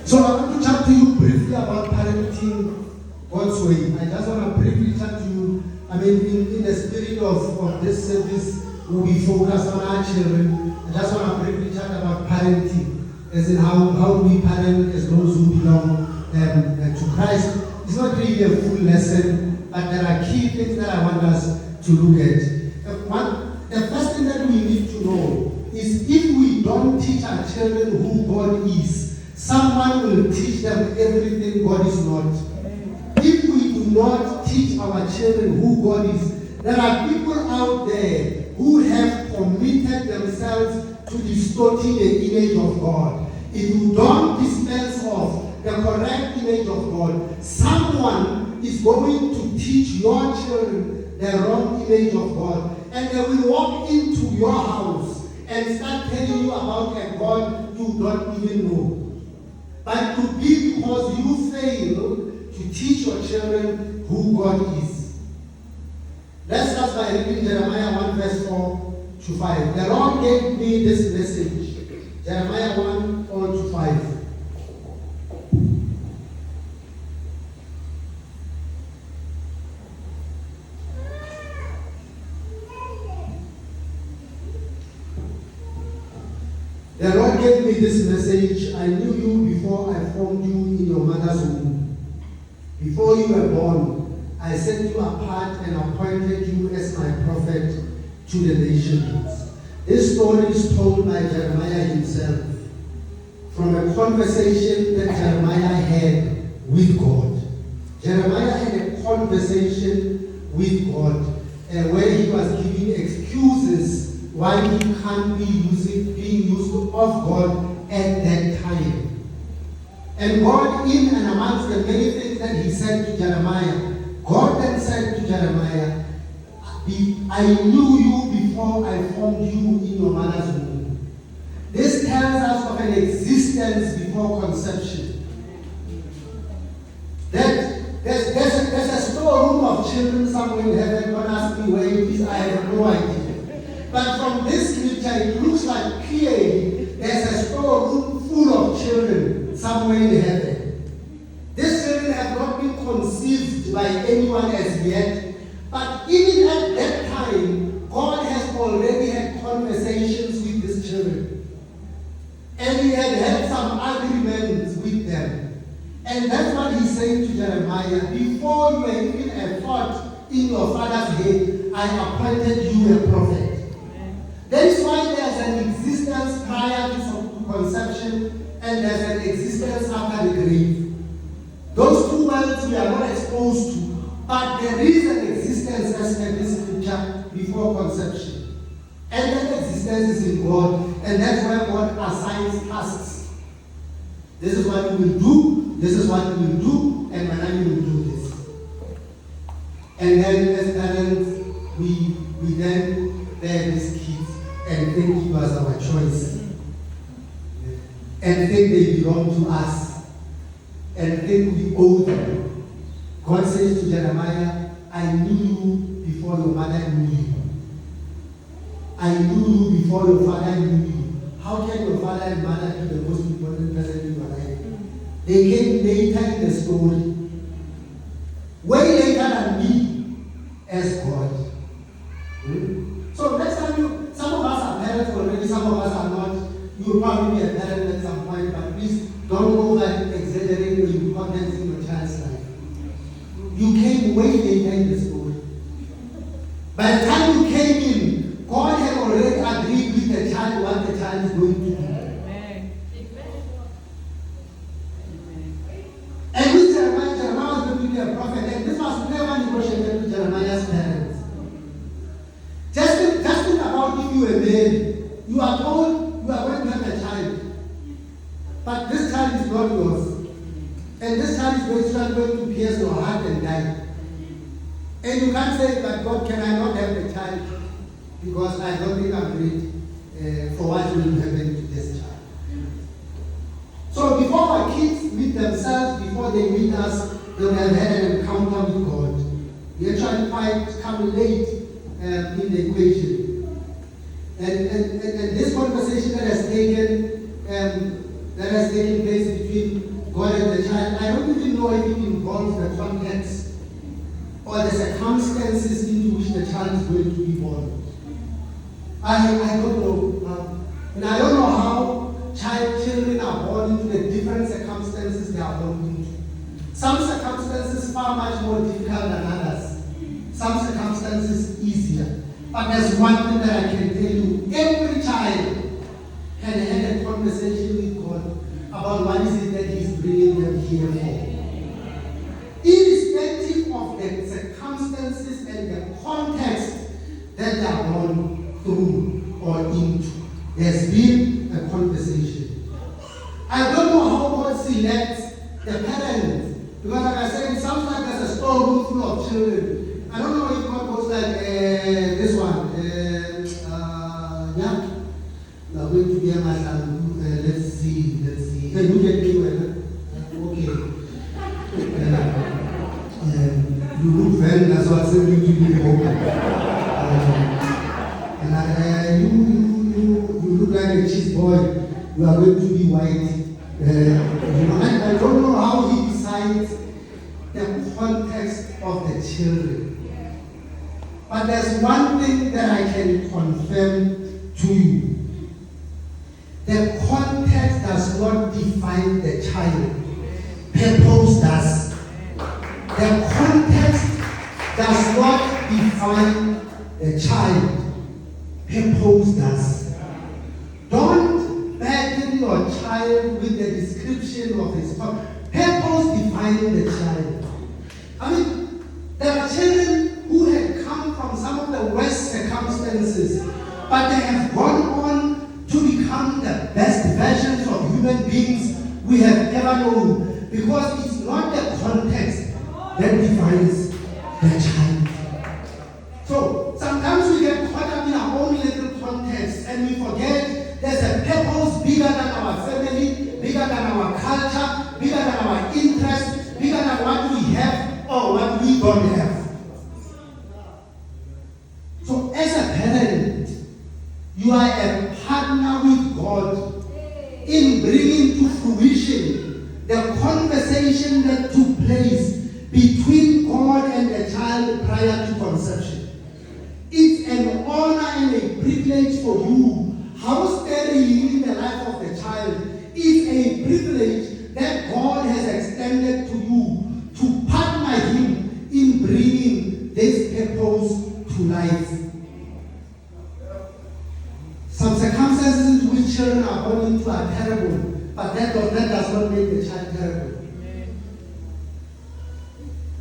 So I want to chat to you briefly about parenting God's way. I just want to briefly chat to you. In the spirit of this service, we focus on our children. I just want to briefly chat about parenting, as in how we parent as those who belong to Christ. It's not really a full lesson, but there are key things that I want us to look at. The first thing that we need to know is if we don't teach our children who God is, someone will teach them everything God is not. If we do not teach our children who God is, there are people out there who have committed themselves to distorting the image of God. If you don't dispense of the correct image of God, someone is going to teach your children the wrong image of God. And they will walk into your house and start telling you about a God you don't even know. But to be because you fail to teach your children who God is. Let's start by reading Jeremiah 1 verse 4 to 5. The Lord gave me this message. Jeremiah 1, 4 to 5. The Lord gave me this message. I knew you before I formed you in your mother's womb. Before you were born, I set you apart and appointed you as my prophet to the nations. This story is told by Jeremiah himself from a conversation that Jeremiah had with God. Jeremiah had a conversation with God where he was giving excuses why he can't be being used of God at that time. And God, in and amongst the many things that he said to Jeremiah, God then said to Jeremiah, I knew you before I formed you in your mother's womb. This tells us of an existence before conception. That there's a storeroom of children somewhere in heaven. Don't ask me where it is, I have no idea. But from this scripture, it looks like clearly there's a storeroom full of children somewhere in heaven. These children have not been conceived by anyone as yet, but even at that time, God has already had conversations with these children. And he had had some agreements with them. And that's what he's saying to Jeremiah. Before you were even a thought in your father's head, I appointed you a prophet. That is why there's an existence prior to conception and there's an existence after the grave. Those two worlds we are not exposed to, but there is an existence as per this scripture before conception. And that existence is in God, and that's why God assigns tasks. This is what you will do, this is what you will do, and when you will do this. And then as parents, we then bear these kids and think it was our choice, and think they belong to us, and think we owe them. God says to Jeremiah, I knew you before your mother knew you. I knew you before your father knew you. How can your father and mother be the most important person in your life? They came later in the story, way later than me as God. So next time some of us are parents already, some of us are not. You will probably be a parent at some point, but please don't over-exaggerate the importance in your child's life. You came way later in the story. By the time you came in, God had already agreed with the child what the child is going to do. Amen. And with Jeremiah was going to be a prophet, and this was never negotiated with Jeremiah's parents. Just think about if you were married. You are told you are going to have a child. But this child is not yours. And this child is going to pierce your heart and die. And you can't say, but God, can I not have a child? Because I don't think I'm ready for what will happen to this child. So before our kids meet themselves, before they meet us, they will have had an encounter with God. We actually quite come late in the equation. And this conversation that has taken place between God and the child, I don't even know if it involves the context or the circumstances into which the child is going to be born. I don't know. And I don't know how children are born into the different circumstances they are born into. Some circumstances far much more difficult than others. Some circumstances easier. But there's one thing that I can tell you. Every child can have a conversation with God about what is it that He's bringing them here for. Irrespective of the circumstances and the context that they are born through or into, there's been a conversation. I don't know how God selects the parents, because like I said, it sounds like there's a storeroom full of children. I don't know if God goes like this one. Yeah. Now going to be my son. Let's see. Can you get me well? Okay. You look very nice, so I said you to be home. You look like a cheese boy. You are going to be white. I don't know how He decides the context of the children. But there's one thing that I can confirm to you. The context does not define the child. Purpose does. The context does not define the child. Purpose does. Don't burden your child with the description of his purpose. Purpose defining the child. I mean, there are children who had come from some of the worst circumstances, but they have gone on to become the best versions of human beings we have ever known, because it's not the context that defines the child. So sometimes we get caught up in our own little context and we forget there's a purpose bigger than our family, bigger than our culture, bigger than our interests, bigger than what we have or what we don't have. So as a parent, you are a partner with God in bringing to fruition the conversation that took place between God and the child prior to conception. It's an honor and a privilege for you. House staying in the life of the child is a privilege that God has extended to you to partner Him in bringing this purpose to life. Some circumstances into which children are born into are terrible, but that does not make the child terrible.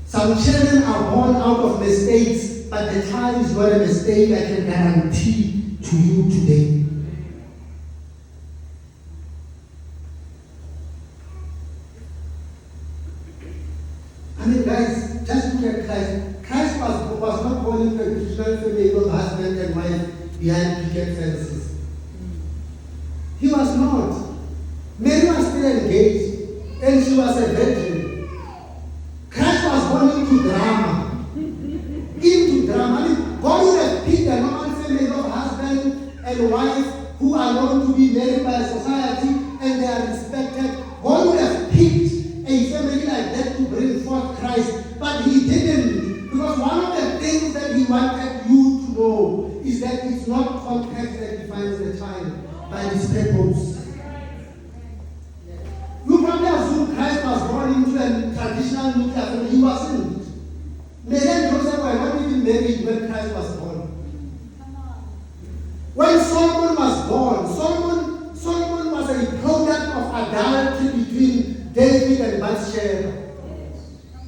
Some children are born out of mistakes, but the child is not a mistake, I can guarantee to you today. I mean, guys, just look at Christ. Christ was not born into a Christian family of husband and wife behind picket fences. He was not. Mary was still engaged, and she was a virgin. Christ was born into drama. Into drama. I mean, God would have picked a normal family of husband and wife who are known to be married by society and they are respected. God would have picked a family like that to bring forth Christ, but He didn't, because one of the things that He wanted you to know is that it's not context that defines the child, but His purpose. You probably assume Christ was born into a traditional nuclear family. He wasn't. Mary and Joseph were not even married when Christ was born. When Solomon was born, Solomon was a product of adultery between David and Bathsheba.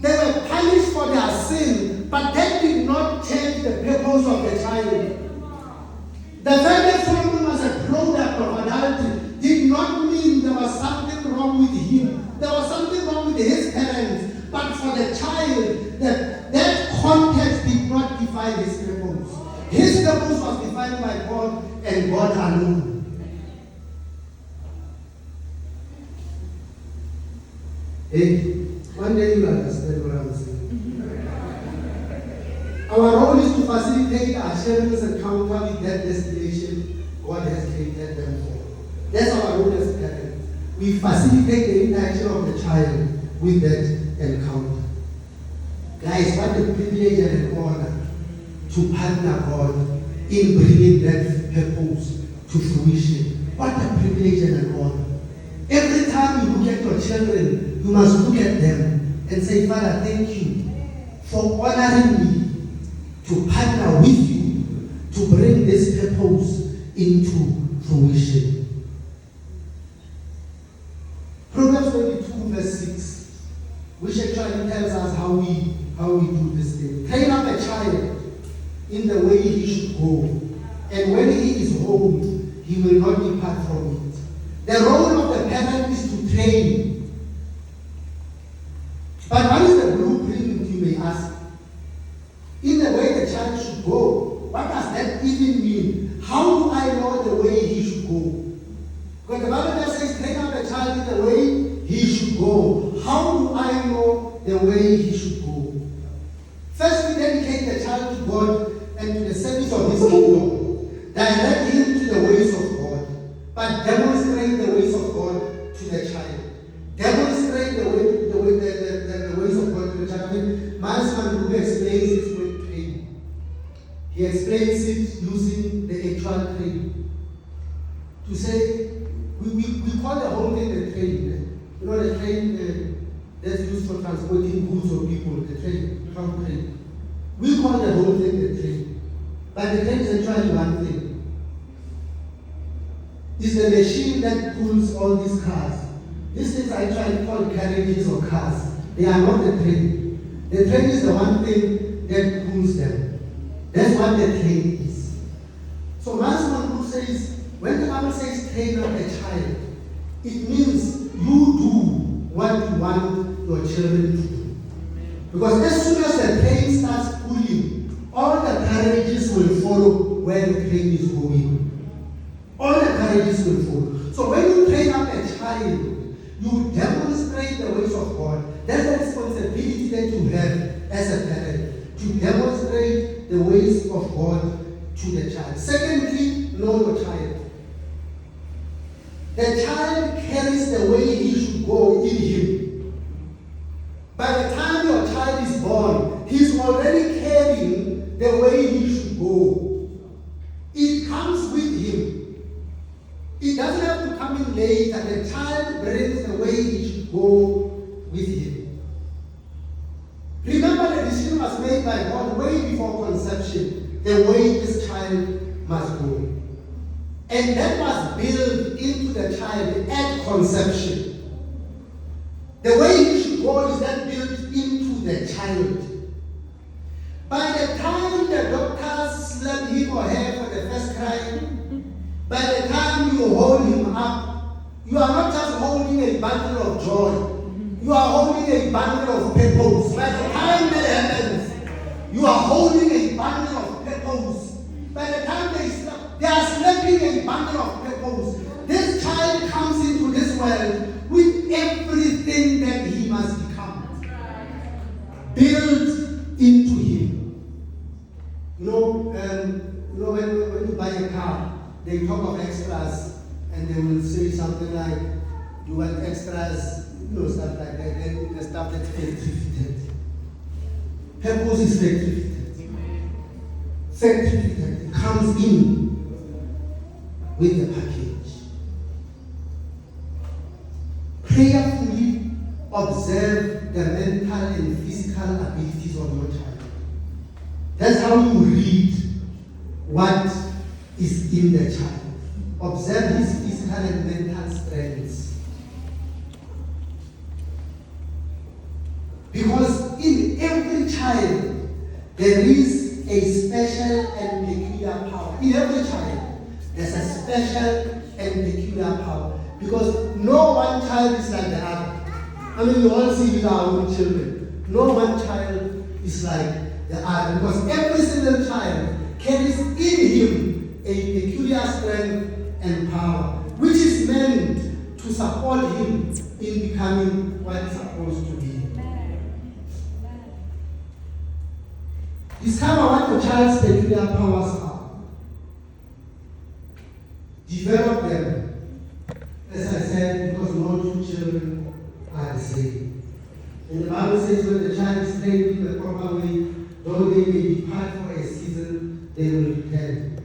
They were punished for their sin, but that did not change the purpose of the child. The fact that Solomon was a product of adultery did not mean there was something wrong with him. There was something wrong with his parents, but for the child, that context did not define his purpose. His purpose was defined by God and God alone. Hey, one day you understand what I'm saying. Our role is to facilitate our children's encounter with that destination God has created them for. That's our role as parents. we facilitate the interaction of the child with that encounter. Guys, what a privilege and an honor to partner God in bringing that purpose to fruition. What a privilege and an honor. Every time you look at your children, you must look at them and say, Father, thank you for honoring me to partner with you to bring this purpose into fruition. Proverbs 22 verse 6, which actually tells us how we do this thing. Train up a child in the way he should go, and when he is old, he will not depart from it. The role of the parent is to train. But what is the blueprint, you may ask? In the way the child should go, what does that even mean? How do I know the way he should go? Because the Bible just says, train up a child in the way he should go. How do I know the way he should go? First, we dedicate the child to God and to the service of his kingdom. Direct him to the ways of God, but demonstrate the ways of God to the child. Demonstrate the ways of God to the child. I mean, Mansman who explains this with training. He explains it using the actual training. To say, we call the whole thing the train. You know, the train that's used for transporting goods or people, the train, trunk train. We call the whole thing the train. But the train is actually one thing. It's the machine that pulls all these cars. These things are actually called carriages or cars. They are not the train. The train is the one thing that pulls them. That's what the train is. So Mansman who says, when the Bible says train up a child, it means you do what you want your children to do. Because as soon as the train starts pulling, all the carriages will follow where the train is going. All the carriages will follow. So when you train up a child, you demonstrate the ways of God. That's the responsibility that you have as a parent, to demonstrate the ways of God to the child. Secondly, know your child. The child carries the way he should go in him. By the time your child is born, he's already carrying the way he should go. It comes with him. It doesn't have to come in later. The child brings the way he should go with him. Remember, the decision was made by God way before conception, the way this child must go. And that was built into the child at conception. The way he should go is then built into the child. By the time the doctors slap him or her for the first cry, by the time you hold him up, you are not just holding a bundle of joy, you are holding a bundle of purpose. By the time that happens, you are holding a bundle of purpose. By the time they are slapping a bundle of purpose. This child comes into this world with everything that he must become, built into him. When you buy a car, they talk of extras, and they will say something like, "You want extras?" Stuff like that. Then the stuff that's factory fitted. Purpose is factory fitted. Factory fitted. It comes in with the package. Prayerfully observe the mental and physical abilities of your child. That's how you read what is in the child. Observe his physical and mental strengths. Because in every child, there is a special and peculiar power. In every child, there's a special and peculiar power. Because no one child is like the other. I mean, you all see with our own children. No one child is like the other. Because every single child carries in him a peculiar strength and power, which is meant to support him in becoming what he's supposed to be. Discover what your child's peculiar powers are. Develop them. As I said, because no And the Bible says when the child is trained in the proper way, though they may depart for a season, they will return.